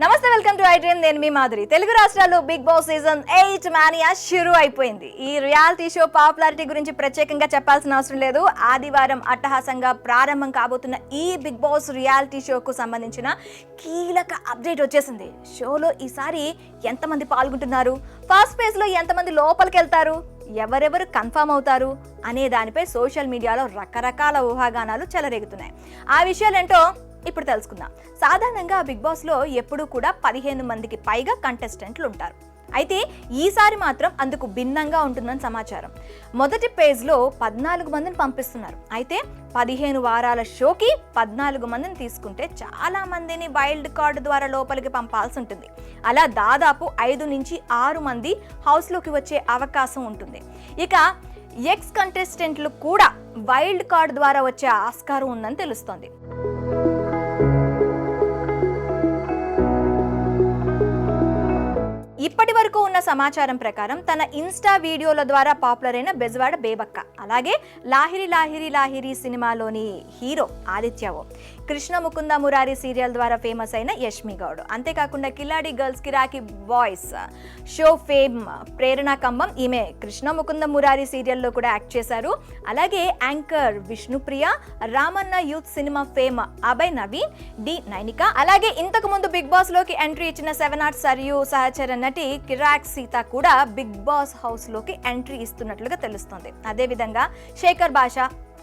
నమస్తే, welcome to I dream. నేను మీ మాధురి. తెలుగు రాష్ట్రాల్లో బిగ్ బాస్ సీజన్ 8 మానియా షురూ అయిపోయింది. ఈ రియాలిటీ షో పాపులారిటీ గురించి ప్రత్యేకంగా చెప్పాల్సిన అవసరం లేదు. ఆదివారం అట్టహాసంగా ప్రారంభం కాబోతున్న ఈ బిగ్ బాస్ రియాలిటీ షోకు సంబంధించిన కీలక అప్డేట్ వచ్చేసింది. షోలో ఈసారి ఎంతమంది పాల్గొంటున్నారు, ఫస్ట్ ఫేజ్ లో ఎంతమంది లోపలికి వెళ్తారు, ఎవరెవరు కన్ఫర్మ్ అవుతారు అనే దానిపై సోషల్ మీడియాలో రకరకాల ఊహాగానాలు చెలరేగుతున్నాయి. ఆ విషయాలేంటో ఇప్పుడు తెలుసుకుందాం. సాధారణంగా బిగ్ బాస్ లో ఎప్పుడూ కూడా 15 మందికి పైగా కంటెస్టెంట్లు ఉంటారు. అయితే ఈసారి మాత్రం అందుకు భిన్నంగా ఉంటుందని సమాచారం. మొదటి పేజ్లో 14 మందిని పంపిస్తున్నారు. అయితే 15 వారాల షోకి 14 మందిని తీసుకుంటే చాలా మందిని వైల్డ్ కార్డు ద్వారా లోపలికి పంపాల్సి ఉంటుంది. అలా దాదాపు 5 నుంచి 6 మంది హౌస్లోకి వచ్చే అవకాశం ఉంటుంది. ఇక ఎక్స్ కంటెస్టెంట్లు కూడా వైల్డ్ కార్డు ద్వారా వచ్చే ఆస్కారం ఉందని తెలుస్తోంది. ఇప్పటి వరకు ఉన్న సమాచారం ప్రకారం తన ఇన్స్టా వీడియోల ద్వారా పాపులర్ అయిన బెజవాడ బేబక్క, అలాగే లాహిరి లాహిరి లాహిరి సినిమాలోని హీరో ఆదిత్య ఓ, కృష్ణ ముకుంద మురారి సీరియల్ ద్వారా ఫేమస్ అయిన యష్మి గౌడ్, అంతేకాకుండా Kiladi girls Kiraaki boys show fame Prerana Kambam, ఈమె కృష్ణ ముకుంద మురారి సీరియల్లో కూడా యాక్ట్ చేశారు. అలాగే anchor Vishnupriya, Ramanna youth cinema fame Abhay Naveen, D Nainika, అలాగే ఇంతకు ముందు బిగ్ బాస్ లోకి ఎంట్రీ ఇచ్చిన 7 ఆర్ట్స్ సరియు సహచర నటి కిరాక్ సీత కూడా బిగ్ బాస్ హౌస్ లోకి ఎంట్రీ ఇస్తున్నట్లుగా తెలుస్తోంది. అదేవిధంగా శేఖర్ భాష,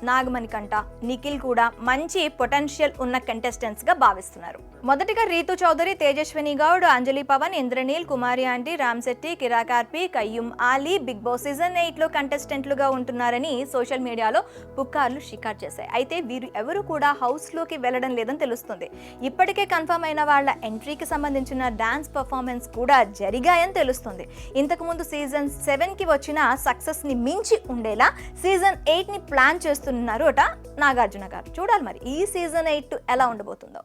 నాగమణికంట, నిఖిల్ కూడా మంచి పొటెన్షియల్ ఉన్న కంటెస్టెంట్స్ గా భావిస్తున్నారు. మొదటిగా రీతు చౌదరి, తేజస్విని గౌడ్, అంజలి పవన్, ఇంద్రనీల్, కుమారి ఆంటీ, రామ్ శెట్టి, కిరాకార్పి, Qayyum Ali Bigg Boss season 8 లో కంటెస్టెంట్లుగా ఉంటున్నారని సోషల్ మీడియాలో పుకార్లు షికారు చేశాయి. అయితే వీరు ఎవరు కూడా హౌస్ లోకి వెళ్లడం లేదని తెలుస్తుంది. ఇప్పటికే కన్ఫర్మ్ అయిన వాళ్ళ ఎంట్రీకి సంబంధించిన డాన్స్ పర్ఫార్మెన్స్ కూడా జరిగాయని తెలుస్తుంది. ఇంతకు ముందు సీజన్ 7 కి వచ్చిన సక్సెస్ ని మించి ఉండేలా సీజన్ 8 ని ప్లాన్ చేస్తున్నారు అట నాగార్జున గారు. చూడాలి మరి ఈ సీజన్ 8 ఎలా ఉండబోతుందో.